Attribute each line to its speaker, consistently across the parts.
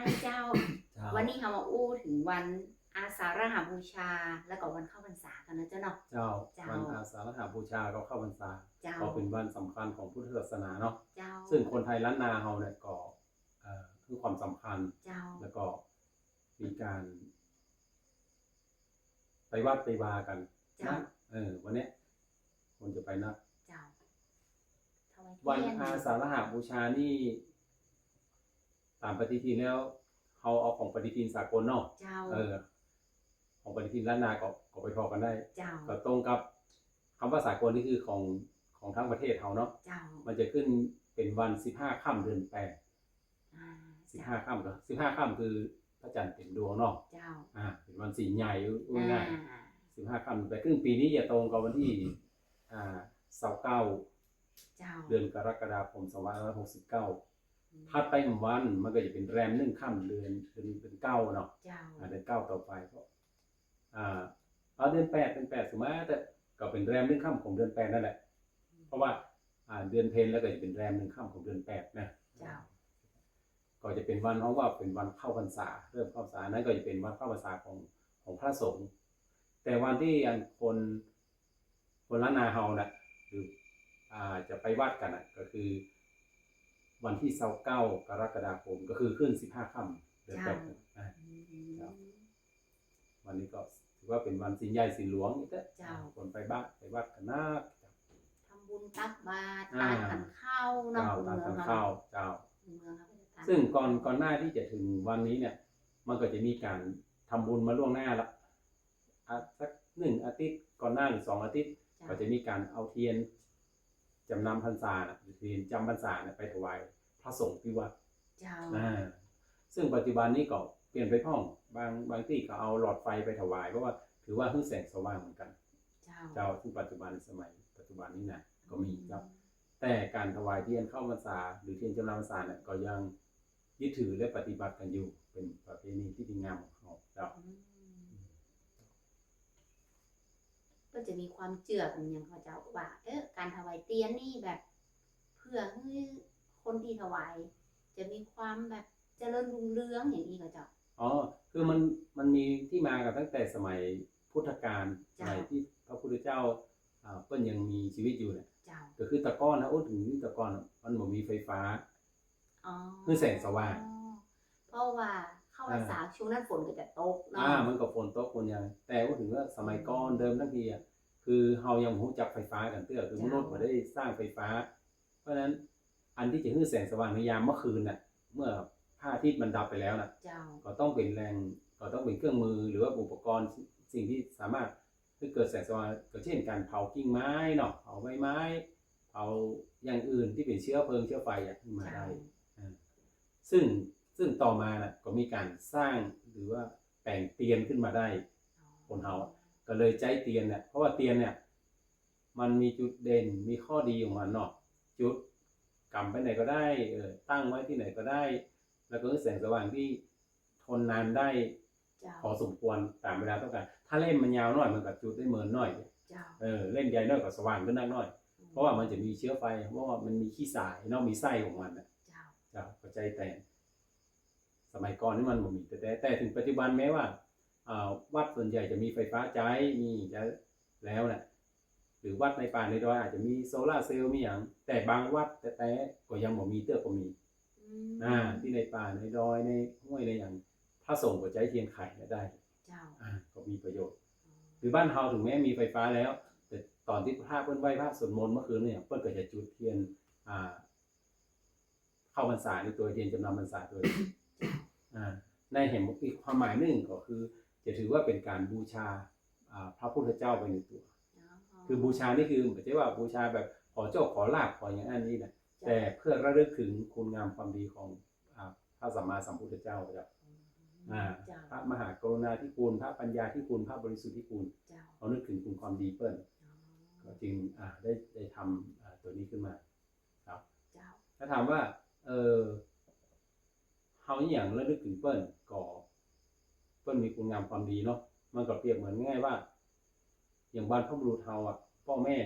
Speaker 1: เจ้า
Speaker 2: เจ้า
Speaker 1: วันนี้เรามาอู้ถึงวันอาสาฬหบูชาแล้วก็วันเข้าพรรษากันนะเจ้าเนาะ
Speaker 2: เจ้า
Speaker 1: เจ้า
Speaker 2: วันอาสาฬหบูชาก็เข้าพรรษา
Speaker 1: เจ้า
Speaker 2: ก็เป็นวันสำคัญของพุทธศาสนาเนาะ
Speaker 1: เจ้า
Speaker 2: ซึ่งคนไทยล้านนาเราเนี่ยก็คือความสำคัญ
Speaker 1: เจ้า
Speaker 2: แล้วก็มีการไปวัดไปวากันนะวันนี้คนจะไปนัก
Speaker 1: เจ้าถวาย
Speaker 2: วัน
Speaker 1: เทียน
Speaker 2: อาสาฬหบูชานี่ตามปฏิทินแล้วเขาเอาของปฏิทินสากลเนาะ
Speaker 1: เจ้า
Speaker 2: ของปฏิทินล้านนาก็ไปพอกันได้
Speaker 1: เจ้า
Speaker 2: ก็ตรงกับคำว่าสากลนี่คือของทั้งประเทศเขาเนาะ
Speaker 1: เจ้า
Speaker 2: มันจะขึ้นเป็นวัน15 ค่ำเดือน815 ค่ำก็15 ค่ำคือพระจันทร์เต็มดวงเนาะ
Speaker 1: เจ้า
Speaker 2: เป็นวันสีใหญ่ง่าย15 ค่ำแต่ครึ่งปีนี้จะตรงกับวันที่29
Speaker 1: เจ้า
Speaker 2: เดือนกรกฎาคม2569ถัดไป1วันมันก็จะเป็นแรม1 ค่ำเดือน9เนาะ
Speaker 1: เจ้า
Speaker 2: เดือน9ต่อไปก็เอาเดือน8สมมติแต่ก็เป็นแรม1 ค่ำของเดือน8นั่นแหละเพราะว่าเดือนเพ็ญแล้วก็จะเป็นแรม1 ค่ำของเดือน8นะ
Speaker 1: เจ้า
Speaker 2: ก็จะเป็นวันเพราะว่าเป็นวันเข้าพรรษาเริ่มเข้าพรรษานั้นก็จะเป็นวันเข้าพรรษาของพระสงฆ์แต่วันที่คนล้านนาเฮาน่ะหรือจะไปวัดกันก็คือวันที่29กรกฎาคมก็คือขึ้น15 ค่ำเดือน8วันนี้ก็ถือว่าเป็นวันศีลใหญ่ศีลหลวงนี่แหละคนไปบ้านไปวัดกันนัก
Speaker 1: ทำบุญตักบาตรทานขันข้าวเนาะ
Speaker 2: ทานขันข้าวเจ้า
Speaker 1: เมืองครับ
Speaker 2: ซึ่งก่อนหน้าที่จะถึงวันนี้เนี่ยมันก็จะมีการทำบุญมาล่วงหน้าละสัก1 อาทิตย์ก่อนหน้าหรือ2 อาทิตย์ก็จะมีการเอาเทียนจำนำพรรษาหรือเทียนจำพรรษาไปถวายพระสงฆ์ที่วัดซึ่งปัจจุบันนี้ก็เปลี่ยนไปพ่องบางที่ก็เอาหลอดไฟไปถวายเพราะว่าถือว่าแสงสว่างเหมือนกันเจ้าซึ่งปัจจุบันสมัยปัจจุบันนี้นะก็มีครับแต่การถวายเทียนเข้าพรรษาหรือเทียนจำนำพรรษาเนี่ยก็ยังยึดถือและปฏิบัติกันอยู่เป็นประเพณีที่ดีงามของเขาเจ้า
Speaker 1: ก็จะมีความเชื่อกันอย่างเขาเจ้าว่าการถวายเทียนนี่แบบเพื่อให้คนที่ถวายจะมีความแบบเจริญรุ่งเรืองอย่างนี้เขาเจ้า
Speaker 2: คือมันมีที่มากับตั้งแต่สมัยพุทธกาลสมัยที่พระพุทธเจ้าเพิ่นยังมีชีวิตอยู่เนี่ยก็คือตะก้อนนะถึงตะก้อนมันบ่มีไฟฟ้าคือแสงสว่าง
Speaker 1: เพราะว่าเข้าพรรษาช่วงนั้นฝนก็จะตกเนาะ
Speaker 2: มันก็ฝนตกคนยังแต่ว่าถึงว่าสมัยก่อนเดิมทั้งทีคือเฮายังบ่รู้จักไฟฟ้ากันเตื้อคือมนุษย์บ่ได้สร้างไฟฟ้าเพราะฉะนั้นอันที่จะให้แสงสว่างในยามเมื่อคืนน่ะเมื่อพระอาทิตย์มันดับไปแล้วน่ะก็ต้องเป็นเครื่องมือหรือว่าอุปกรณ์สิ่งที่สามารถให้เกิดแสงสว่างก็เช่นการเผากิ่งไม้เนาะเผาใบไม้เผาอย่างอื่นที่เป็นเชื้อเพลิงเชื้อไฟขึ้นมาได้ซึ่งต่อมาน่ะก็มีการสร้างหรือว่าแต่งเตียนขึ้นมาได้คนเฮาก็เลยใจเตียนเนี่ยเพราะว่าเตียนเนี่ยมันมีจุดเด่นมีข้อดีของมันเนาะจุดกำไปไหนก็ได้ตั้งไว้ที่ไหนก็ได้แล้วก็แสงสว่างที่ทนนานได้พอสมควรตามเวลาต้องการถ้าเล่มมันยาวหน่อยมันก็จุดได้เหมือนหน่อยเล่มใหญ่หน่อยก็สว่างขึ้นนักหน่อยเพราะว่ามันจะมีเชื้อไฟเพราะว่ามันมีขี้สายเนาะมีไส้ของมันนะเจ้าเข้าใจแต่สมัยก่อนนี่มันบ่มีแต่ถึงปัจจุบันแม้ว่าวัดส่วนใหญ่จะมีไฟฟ้าใช้มีจะแล้วนะหรือวัดในป่าในดอยอาจจะมีโซล่าเซลล์มีอย่างแต่บางวัดแต่ก็ยังบ่มีเตื้อก็มีที่ในป่าในดอยในห้วยในอย่างพระสงฆ์ก็ใช้เทียนไขได้ก็มีประโยชน์หรือบ้านเฮาถึงแม้มีไฟฟ้าแล้วแต่ตอนที่พระเพิ่นไหว้พระสวดมนต์เมื่อคืนเนี่ยเพิ่นก็จะจุดเทียนเข้าพรรษาในตัวเทียนจำนำพรรษาตัวในเห็นอีกความหมายหนึ่งก็คือจะถือว่าเป็นการบูชาพระพุทธเจ้าไปในตัวคือบูชานี่คือไม่ใช่ว่าบูชาแบบขอโชคขอลาภขออย่างนั้นนี่นะแต่เพื่อระลึกถึงคุณงามความดีของพระสัมมาสัมพุทธเจ้าครับพระมหากรุณาธิคุณพระปัญญาธิคุณพระบริสุทธิคุณเรานึกถึงคุณความดีเปิ้ลก็จึงได้ทำตัวนี้ขึ้นมาครับถ้าถามว่าเฮาอย่างระลึกถึงเปิ้ลก็เปิ้ลมีคุณงามความดีเนาะมันก็เปรียบเหมือนง่ายว่าอย่างบรรพบุรุษเฮาพ่อแม่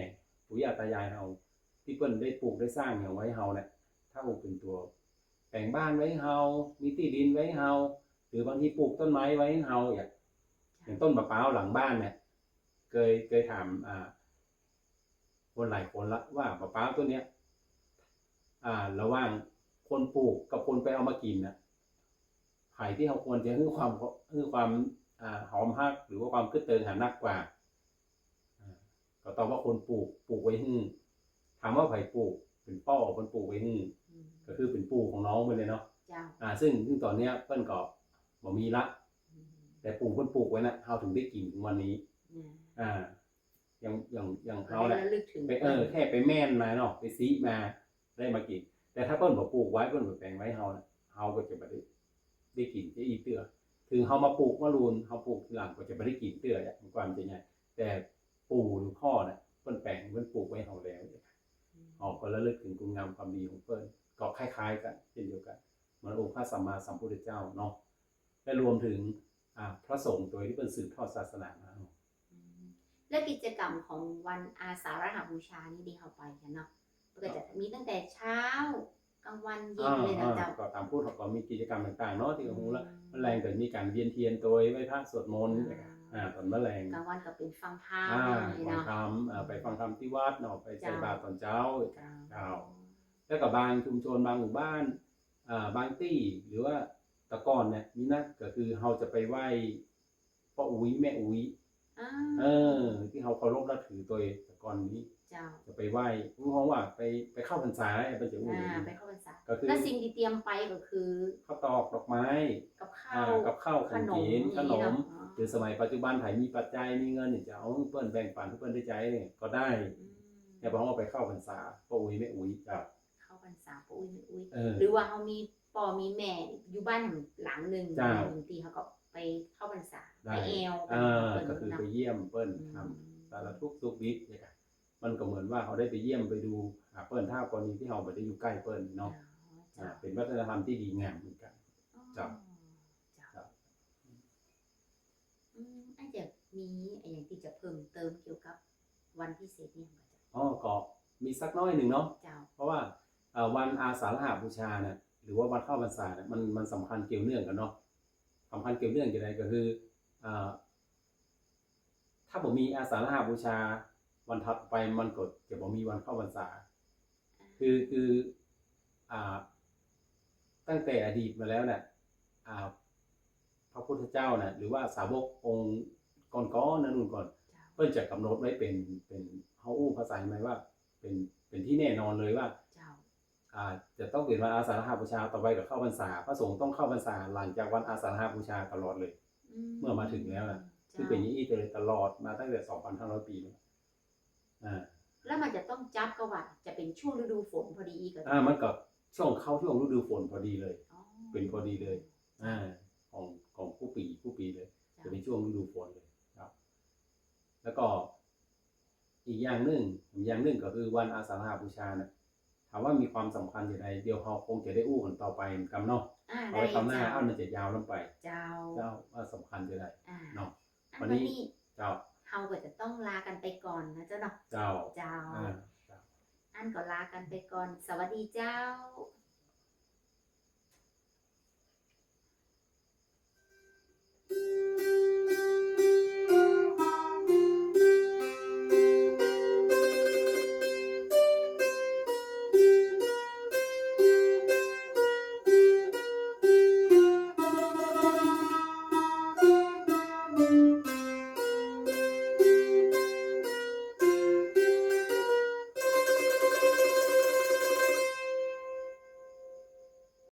Speaker 2: ปู่ย่าตายายเฮาที่เปิ้ลได้ปลูกได้สร้างอย่างไว้เฮาเนี่ยถ้าเป็นตัว แปลงบ้านไว้ให้เฮามีที่ดินไว้ให้เฮาหรือบางทีปลูกต้นไม้ไว้ให้เฮาอย่างต้นมะพร้าวหลังบ้านเนี่ยเคยถามคนหลายคนละว่ามะพร้าวต้นเนี้ยระหว่างคนปลูกกับคนไปเอามากินน่ะไผ่ที่เขาควรจะให้ความหอมฮักหรือว่าความคึดเติงหานักกว่าก็ตอบว่าคนปลูกไว้ให้ถามว่าไผ่ปลูกเป็นป้อคนปลูกไว้ให้ก็คือเป็นปู่ของน้องไปเลยเนาะซึ่งตอนเนี้ยเปิ้นก็บ่มีละแต่ปู่เพิ่นปลูกไว้นะเฮาถึงได้กินถึงวันนี้อย่างเฮาแหละไปแค่ไปแม่นมาเนาะไปซีมาได้มากินแต่ถ้าเปิ้นบ่ปลูกไว้เปิ้นบ่แปลงไว้เฮาก็จะบ่ได้กินจะอีเตื้อถึงเฮามาปลูกมะรูนเฮาปลูกทีหลังก็จะบ่ได้กินเตื้ออย่างความจริงแต่ปู่หรือพ่อน่ะเปิ้นแปลงเปิ้นปลูกไว้เฮาแล้วก็ระลึกถึงคุณงามความดีของเปิ้นก็คล้ายๆกันเช่นเดียวกันเหมือนองค์พระสัมมาสัมพุทธเจ้าเนาะและรวมถึงพระสงฆ์ตัวที่เป็นสืบทอดศาสนามา
Speaker 1: และกิจกรรมของวันอาสาฬหบูชานี่ดีเข้าไปกันเนาะก็จะมีตั้งแต่เช้ากลางวันเย็นเลยนะเจ้า
Speaker 2: ก็ตามพูดเขาก็มีกิจกรรมต่างๆเนาะที่ของละแมลงก็มีการเวียนเทียนโดยไหว้พระสวดมนต์ตอนแมลง
Speaker 1: กลางวันก็เป็นฟังธรรม
Speaker 2: ฟังธรรมไปฟังธรรมที่วัดเนาะไปใส่บาตรตอนเช้าแล้วก็บางชุมชนบางหมู่บ้านบางที่หรือว่าตะกอนเนี่ยมีนะก็คือเราจะไปไหว้พ่ออุ้ยแม่อุ้ยที่เขาเคารพนับถือตัวตะกอนนี้จะไปไหว้รู้เขาว่าไปเข้าพรรษาไปเจ้าอุ้ย
Speaker 1: ไปเข้าพรรษาแล้วสิ่งที่เตรียมไปก็คือ
Speaker 2: ข้าวตอกดอกไม้กับข้าวขนมหรือสมัยปัจจุบันไผมีปัจจัยมีเงินจะเอาเปิ้นแบ่งปันเพื่อนได้ใจก็ได้แต่บอกว่าไปเข้าพรรษาพ่ออุ้ยแม่อุ้ย
Speaker 1: เข้าพรรษาพ่ออุ้ยแม่อุ้ยหรือว่าเขามีพ่อมีแม่อยู่บ้านหลังนึงที่เขาก็ไปเข้าพรรษาไปแอล
Speaker 2: ก็คือไปเยี่ยมเปิ้นทำสารทุกข์สุขดิบเนี่ยมันก็เหมือนว่าเขาได้ไปเยี่ยมไปดูเปิ้นท่ากรณีที่เขาไม่ได้อยู่ใกล้เปิ้นเนาะเป็นวัฒนธรรมที่ดีงามเหมือนกัน
Speaker 1: อาจจะมีอย่างที่จะเพิ่มเติมเกี่ยวกับวันพิเศษนี่
Speaker 2: ก็มีสักน้อยหนึ่งเนาะเพราะว่าวันอาสาฬหบูชาเนี่ยหรือว่าวันเข้าพรรษาเนี่ยมันสำคัญเกี่ยวเนื่องกันเนาะสำคัญเกี่ยวเนื่องอย่างไรก็คือถ้าผมมีอาสาฬหบูชาวันถัดไปมันก็จะบ่มีวันเข้าพรรษาคือตั้งแต่อดีตมาแล้วเนี่ยพระพุทธเจ้าเนี่ยหรือว่าสาวกองค์ก่อนนั่นนู่นก่อนเพิ่นจะกำหนดไว้เป็นเฮาภาษาหมายว่าเป็นที่แน่นอนเลยว่าจะต้องเป็นวันอาสาฬหบูชาต่อไปกับเข้าพรรษาพระสงฆ์ต้องเข้าพรรษาหลังจากวันอาสาฬหบูชาตลอดเลยเมื่อมาถึงแล้วนะคือเป็นอย่างนี้เลยตลอดมาตั้งแต่ 2,500 ปี
Speaker 1: แล้วมันจะต้องจับก็ว่าจะเป็นช่วงฤดูฝนพอดีก็
Speaker 2: มันก็ช่วงฤดูฝนพอดีเลยเป็นพอดีเลยของผู้ปีเลยจะเป็นช่วงฤดูฝนเลยครับแล้วก็อีกอย่างหนึ่งก็คือวันอาสาฬหบูชาเนี่ยถามว่ามีความสำคัญอย่างไรเดี๋ยวเราคงจะได้อู้กันต่อไปกันเนาะเอาไว้คำหน้ามันจะยาวลงไปเจ้าว่าสำคัญจะได้เนาะวันนี้เจ้า
Speaker 1: เฮาก็จะต้องลากันไปก่อนนะเจ้าเนาะเจ้าอันก็ลากันไปก่อนสวัสดีเจ้า